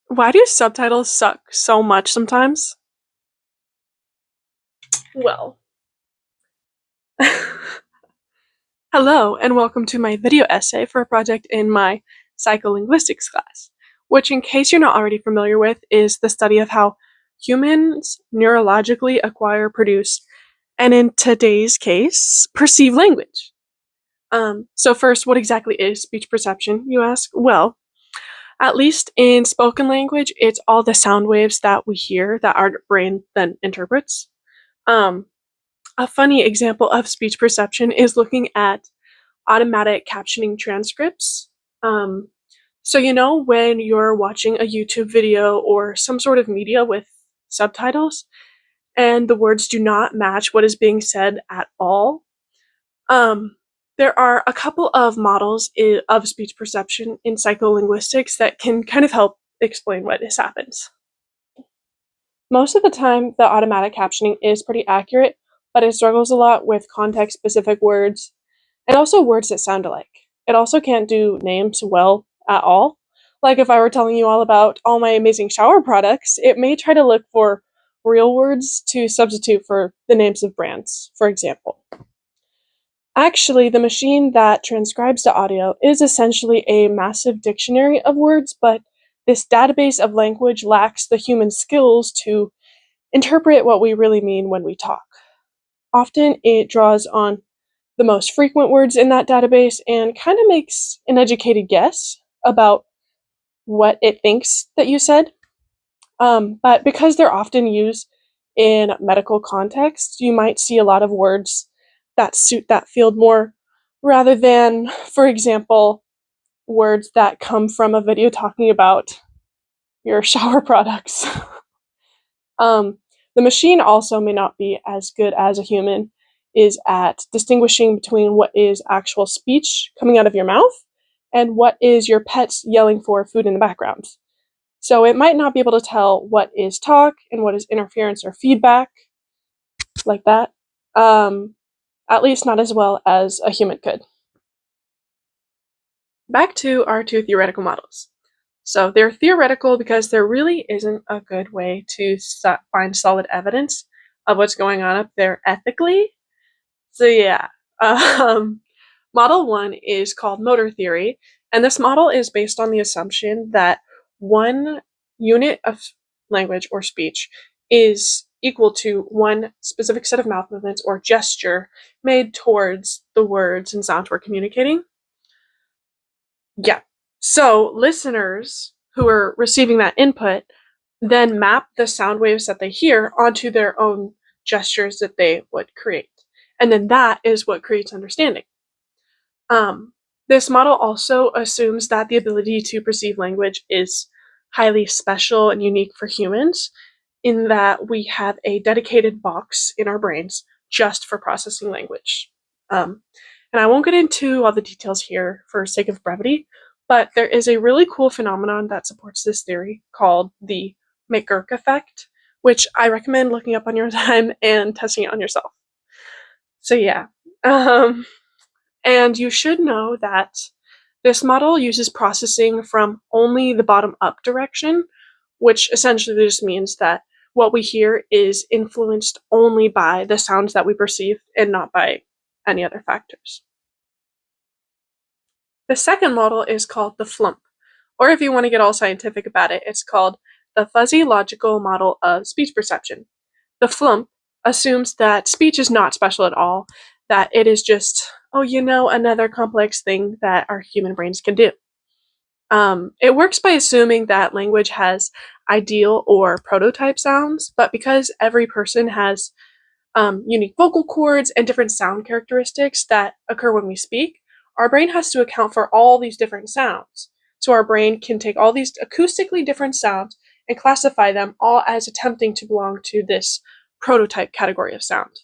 Why do subtitles suck so much sometimes? Well, hello and welcome to my video essay for a project in my Psycholinguistics class, which, in case you're not already familiar with, is the study of how humans neurologically acquire, produce, and in today's case, perceive language. So first, what exactly is speech perception, you ask? Well, at least in spoken language, it's all the sound waves that we hear that our brain then interprets. Um, a funny example of speech perception is looking at automatic captioning transcripts. So, when you're watching a YouTube video or some sort of media with subtitles and the words do not match what is being said at all, um, there are a couple of models of speech perception in psycholinguistics that can kind of help explain what this happens. Most of the time, the automatic captioning is pretty accurate, but it struggles a lot with context-specific words and also words that sound alike. It also can't do names well at all. Like if I were telling you all about all my amazing shower products, it may try to look for real words to substitute for the names of brands, for example. Actually, the machine that transcribes the audio is essentially a massive dictionary of words, but this database of language lacks the human skills to interpret what we really mean when we talk. Often it draws on the most frequent words in that database and kind of makes an educated guess about what it thinks that you said. But because they're often used in medical contexts, you might see a lot of words that suit that field more, rather than, for example, words that come from a video talking about your shower products. The machine also may not be as good as a human is at distinguishing between what is actual speech coming out of your mouth and what is your pets yelling for food in the background. So it might not be able to tell what is talk and what is interference or feedback, like that. At least not as well as a human could. Back to our two theoretical models. So they're theoretical because there really isn't a good way to find solid evidence of what's going on up there ethically. So yeah, model one is called motor theory, and this model is based on the assumption that one unit of language or speech is equal to one specific set of mouth movements or gesture made towards the words and sounds we're communicating. Yeah. So listeners who are receiving that input then map the sound waves that they hear onto their own gestures that they would create. And then that is what creates understanding. This model also assumes that the ability to perceive language is highly special and unique for humans, in that we have a dedicated box in our brains just for processing language. And I won't get into all the details here for sake of brevity, but there is a really cool phenomenon that supports this theory called the McGurk effect, which I recommend looking up on your time and testing it on yourself. So yeah, and you should know that this model uses processing from only the bottom-up direction, which essentially just means that what we hear is influenced only by the sounds that we perceive and not by any other factors. The second model is called the FLUMP, or if you want to get all scientific about it, it's called the Fuzzy Logical Model of Speech Perception. The FLUMP assumes that speech is not special at all, that it is just, another complex thing that our human brains can do. It works by assuming that language has ideal or prototype sounds, but because every person has unique vocal cords and different sound characteristics that occur when we speak, our brain has to account for all these different sounds. So our brain can take all these acoustically different sounds and classify them all as attempting to belong to this prototype category of sound.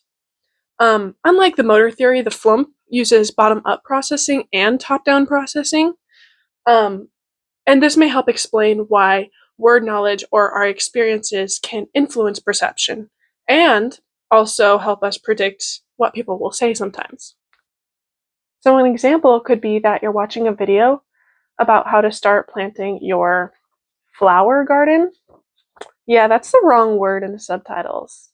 Unlike the motor theory, the FLUMP uses bottom-up processing and top-down processing. And this may help explain why word knowledge or our experiences can influence perception, and also help us predict what people will say sometimes. So an example could be that you're watching a video about how to start planting your flower garden. Yeah, that's the wrong word in the subtitles.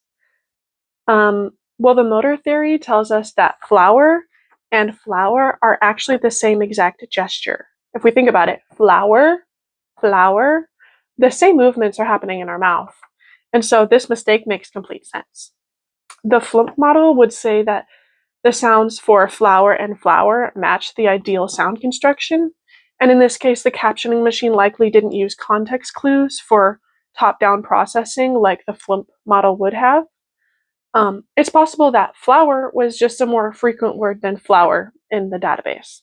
Well, the motor theory tells us that flower and flower are actually the same exact gesture. If we think about it, flower, flower, the same movements are happening in our mouth. And so this mistake makes complete sense. The flump model would say that the sounds for flower and flower match the ideal sound construction. And in this case, the captioning machine likely didn't use context clues for top-down processing like the flump model would have. It's possible that flower was just a more frequent word than flower in the database.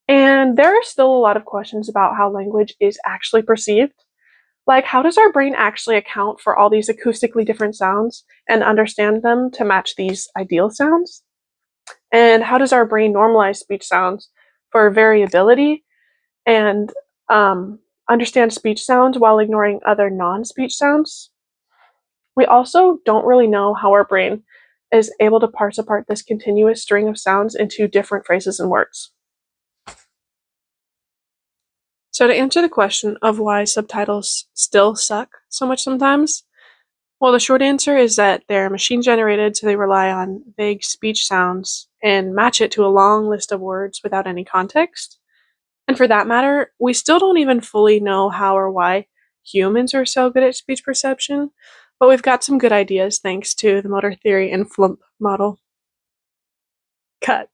And there are still a lot of questions about how language is actually perceived. Like, how does our brain actually account for all these acoustically different sounds and understand them to match these ideal sounds? And how does our brain normalize speech sounds for variability and understand speech sounds while ignoring other non-speech sounds? We also don't really know how our brain is able to parse apart this continuous string of sounds into different phrases and words. So to answer the question of why subtitles still suck so much sometimes, well, the short answer is that they're machine generated, so they rely on vague speech sounds and match it to a long list of words without any context. And for that matter, we still don't even fully know how or why humans are so good at speech perception, but we've got some good ideas thanks to the motor theory and flump model. Cut.